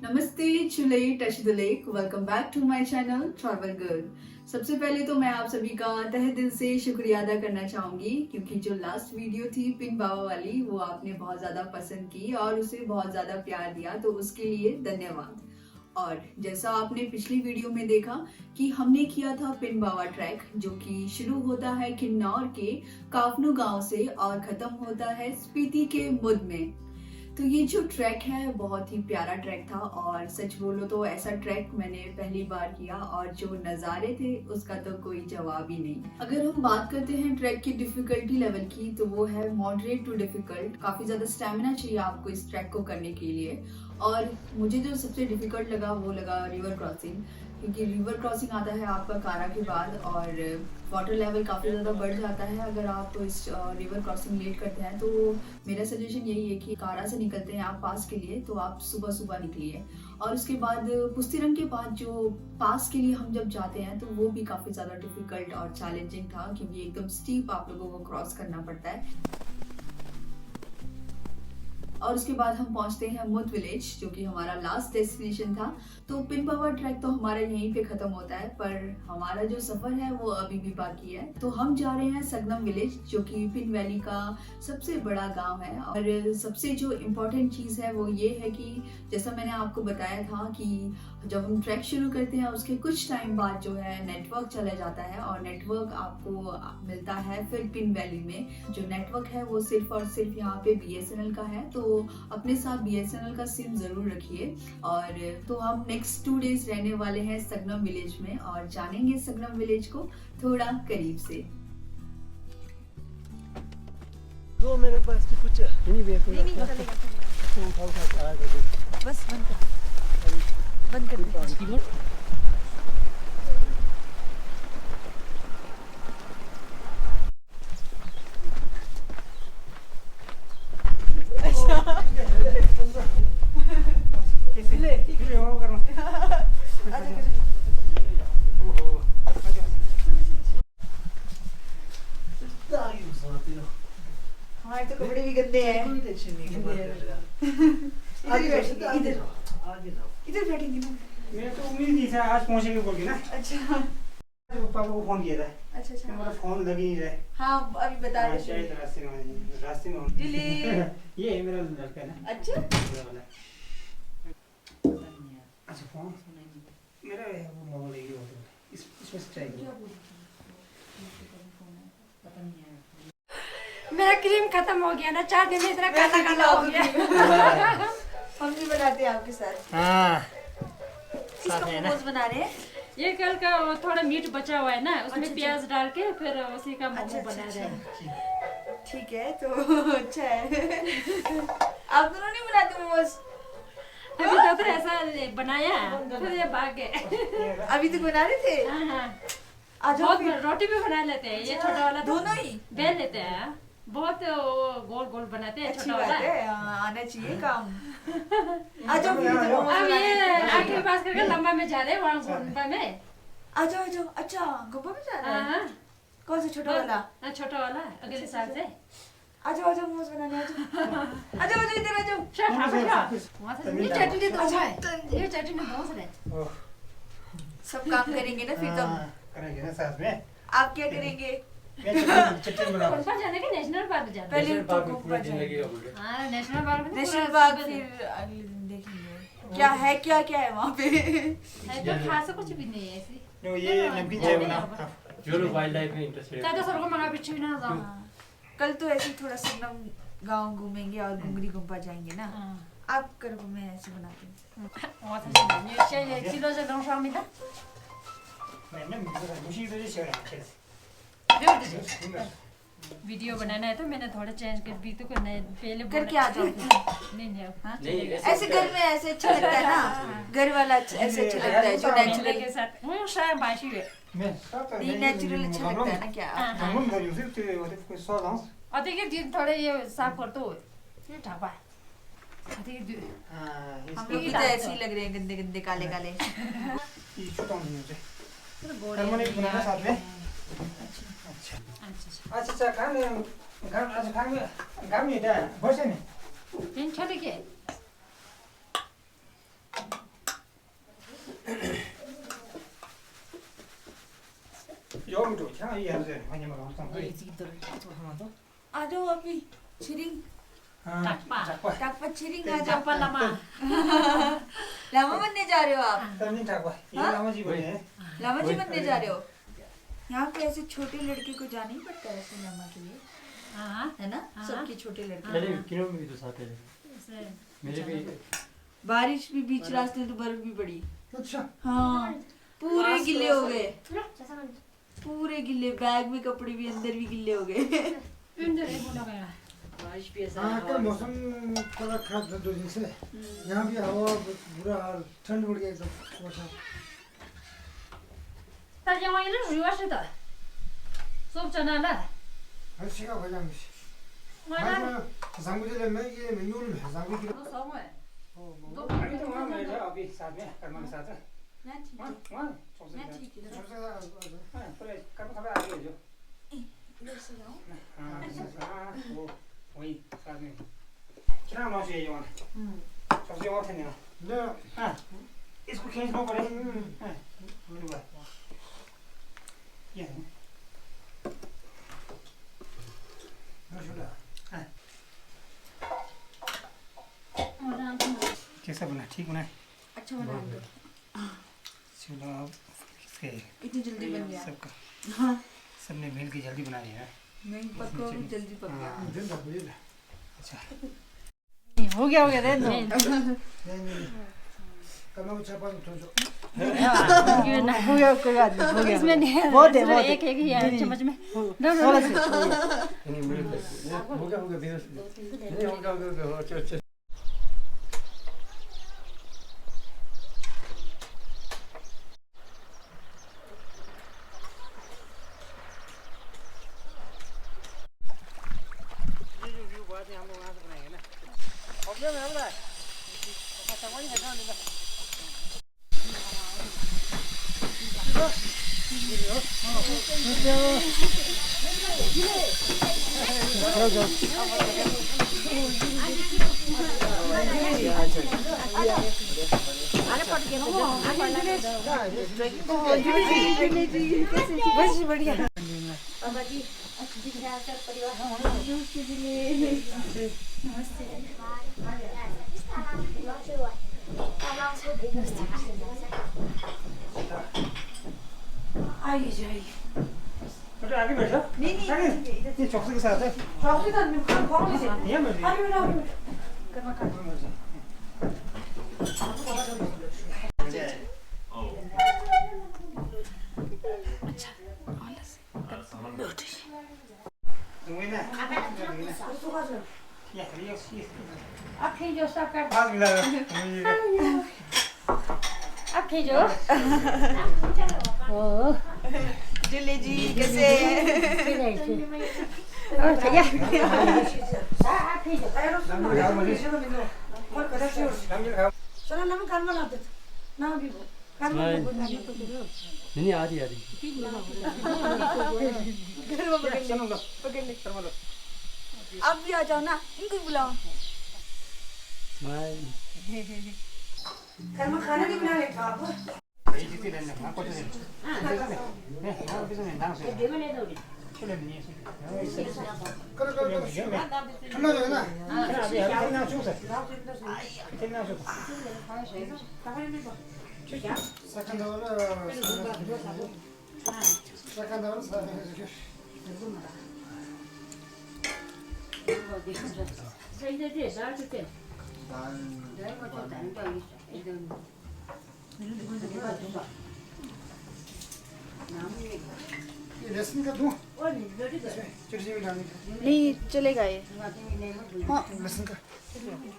नमस्ते चुले touch the lake, welcome back to my channel travel girl. सबसे पहले तो मैं आप सभी का तहे दिल से शुक्रिया अदा करना चाहूंगी क्योंकि जो लास्ट वीडियो थी पिन बाबा वाली वो आपने बहुत ज्यादा पसंद की और उसे बहुत ज्यादा प्यार दिया, तो उसके लिए धन्यवाद। और जैसा आपने पिछली वीडियो में देखा कि हमने किया था पिन बाबा ट्रैक, जो कि शुरू होता है किन्नौर के काफनू गांव से और खत्म होता है स्पीति के मुद में। तो ये जो ट्रैक है बहुत ही प्यारा ट्रैक था और सच बोलो तो ऐसा ट्रैक मैंने पहली बार किया और जो नज़ारे थे उसका तो कोई जवाब ही नहीं। अगर हम बात करते हैं ट्रैक की डिफिकल्टी लेवल की तो वो है मॉडरेट टू डिफिकल्ट। काफी ज्यादा स्टेमिना चाहिए आपको इस ट्रैक को करने के लिए। और मुझे जो सबसे डिफिकल्ट लगा वो लगा रिवर क्रॉसिंग, क्योंकि रिवर क्रॉसिंग आता है आपका कारा के बाद और वाटर लेवल काफ़ी ज़्यादा बढ़ जाता है अगर आप इस रिवर क्रॉसिंग लेट करते हैं। तो मेरा सजेशन यही है कि कारा से निकलते हैं आप पास के लिए तो आप सुबह सुबह निकलिए। और उसके बाद पुस्तिरंग के बाद जो पास के लिए हम जब जाते हैं तो वो भी काफ़ी ज़्यादा डिफिकल्ट और चैलेंजिंग था, क्योंकि एकदम स्टीप आप लोगों को क्रॉस करना पड़ता है। और उसके बाद हम पहुंचते हैं मुद विलेज, जो कि हमारा लास्ट डेस्टिनेशन था। तो पिन बाबा ट्रैक तो हमारा यहीं पे खत्म होता है, पर हमारा जो सफर है वो अभी भी बाकी है। तो हम जा रहे हैं सगनम विलेज, जो कि पिन वैली का सबसे बड़ा गांव है। और सबसे जो इम्पोर्टेंट चीज है वो ये है कि जैसा मैंने आपको बताया था कि जब हम ट्रैक शुरू करते हैं उसके कुछ टाइम बाद जो है नेटवर्क चला जाता है और नेटवर्क आपको मिलता है फिर पिन वैली में। जो नेटवर्क है वो सिर्फ और सिर्फ यहाँ पे BSNL का है, तो अपने साथ BSNL का सिम जरूर रखिए। और तो हम नेक्स्ट 2 डेज रहने वाले हैं सगनम विलेज में और जानेंगे सगनम विलेज को थोड़ा करीब से। तो मेरे पास भी कुछ नहीं नहीं चलेगा बस बंद कर दे। हमारे तो कपड़े भी गंदे हैं। इधर बैठेंगे ना। मैं तो उम्मीद नहीं था आज पहुंचेंगे बोल के ना। अच्छा तो पापा को फोन किया था। अच्छा मेरा फोन लग ही नहीं रहा है। हाँ अभी बता रहे शायद रास्ते में दिल्ली। ये है मेरा लड़का ना। अच्छा मेरा वाला। अच्छा फोन मेरा है वो मोबाइल लेके होता है। इसमें से ट्राई करो। मेरा क्रीम खत्म हो गया ना, 4 दिन में इतना काला काला हो गया। हम भी बनाते हैं आपके साथ। हाँ किसका मोमोज बना रहे हैं? ये कल का वो थोड़ा मीट बचा हुआ है ना, उसमें प्याज डाल के फिर उसी का मोमो बना रहे हैं। ठीक है तो अच्छा है। आप दोनों नहीं बनाते मोमोज? अभी तो ऐसा बनाया फिर ये भाग गए। अभी तक बना रहे थे? हाँ हाँ आज बहुत रोटी भी बना लेते हैं। ये छोटा वाला दोनों ही बेल लेते हैं, बहुत गोल गोल बनाते हैं। अच्छी छोटा बात वाला है, आना चाहिए काम। आ जाओ फिर तो मोमोज अब ये बनाते हैं। 8वीं पास करके लंबा में जा रहे हैं, वहाँ गुम्बा में। आ जाओ अच्छा गुम्बा में जा रहा है? हाँ कौन सा छोटा वाला? हाँ छोटा वाला अगले साल से। आ जाओ मोमोज बनाने आ जाओ इधर आ जाओ। ये चटनी दो है, ये चटनी दो है। सब काम करेंगे ना फिर तो। करेंगे ना साथ में। आप क्या करेंगे? मैं चटनी बना कौन सा जाने का नेशनल पार्क जाना? पहले नेशनल तो पार्क में घूमना पूरा दिन चाहिए। लगेगा बोल रहे। हाँ नेशनल पार्क में नेशनल पार्क फिर अगले दिन देखेंगे क्या है वहाँ पे। तो खास कुछ भी नहीं है ऐसी। जो ये नमकीन चाय बना जो लोग वाइल्ड लाइफ में इंटरेस्टेड ज्यादा सर को मंगा पीछे ना जाओ। हाँ, कल तो ऐसे ही थोड़ा सगनम गांव घूमेंगे और घुंगरी गुम्पा जाएंगे ना। आप करो मैं ऐसे बनाती हूँ। 我才是你现在记得这东上面的， मैंने मुझे तो ये शेयर किया वीडियो बनाना है तो मैंने थोड़ा चेंज कर दी तो करना पहले करके आ जाओ। नहीं नहीं हाँ नहीं ऐसे घर में ऐसे अच्छा लगता है ना, घर वाला ऐसे अच्छा लगता है जो नेचुरल के साथ शायद बाशी है मैं नहीं नेचुरल अच्छा लगता है ना क्या। हम घर यूज़ करते हैं कोई सॉस और देखिए दिन थोड़े ये साफ कर दो ये ढाबा हम लोग भी तो ऐसे ही लग रहे हैं गंदे गंदे काले काले। ये छोटा नहीं मुझे कर्मने बनाना साथ में। अच्छा खाने में था बसे में तीन छोटे के 여기 좀 차, 이 하세요. 많이 먹어. आ जाओ अभी छिरिंग 작바. टाकपा छिरिंग आ जाओ Japa lama. लामा बनने जा रहे हो आप तनी 작바. ये 나머지 बने. लामा जी बनने जा रहे हो यहाँ पे ऐसे छोटे लड़के को जाना ही पड़ता है ऐसे लामा के लिए हाँ है ना हाँ। सबके छोटे लड़के मेरे किरणों में भी तो साथ है ऐसे मेरे भी बारिश भी बीच रास्ते में तो बर्फ भी पड़ी अच्छा. हाँ पूरे गिले हो गए पूरे गिले बैग में कपड़े भी अंदर भी गिले हो गए अंदर है बोला गया बारिश भी ऐसा हाँ कल मौसम थोड़ा खराब था 2 दिन से यहाँ भी हवा बुरा हाल ठंड बढ़ गया एकदम वर्षा 大家欢迎来旅游是的，说不着呢了， हर चीज़ का वजह मुझे 我来。 सांगुजे में ये मेन्यू में सांगुजे की 都扫码， अभी तो वहाँ मिल रहा अभी साथ में कर्म के साथ. ना ठीक वहाँ है वहाँ ना सबसे. ठीक है हाँ पूरे कर्म थोड़ा आगे जो. इधर से जाओ हाँ वो वही साथ में. कितना नौशी है ये वहाँ. सबसे वहाँ थे ना. ना हाँ इसको खींचना पड़े. हाँ बोलूँगा. ये है. नशुला कैसा बना ठीक बना है. अच्छा बना दो चलो अब इसके इतनी जल्दी बन गया सबका हाँ सबने मिल के जल्दी बना लिया है. नहीं पक्का भी जल्दी पक गया दिन का बुझे अच्छा. हो गया दे दो। नहीं कल मैं चापा तो जो हो गया कोई बात नहीं हो गया। इसमें बहुत है एक एक ही है चम्मच में। थोड़ा सा नहीं मेरे हो गया धीरे से नहीं हो गया अच्छा अच्छा बस बढ़िया आइए जाइए बेटा आगे बैठो. नहीं आगे ये चौकसी के साथ है. चौकी तो आदमी खान कौन से ये मिल अरे बेटा करना कर अब खींचो सब कर हाथ मिला अब खींचो ओ जुले जी कैसे और भैया नहीं आ रही अब भी आ जाओ ना इनको बुलाओ घर में खाना नहीं बना लेता आप करो करो ठंडा हो जाएगा ना सेकंड ये लहसुन का दूं चटनी में डालने का नहीं चलेगा ये हाँ लहसुन का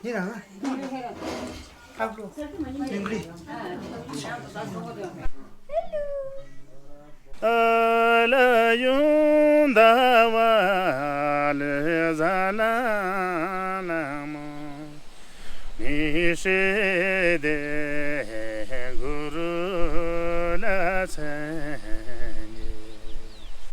ये रहा ना आप लो चिंगड़ी अलयुंदावाल जालाम निषेधे गुरुला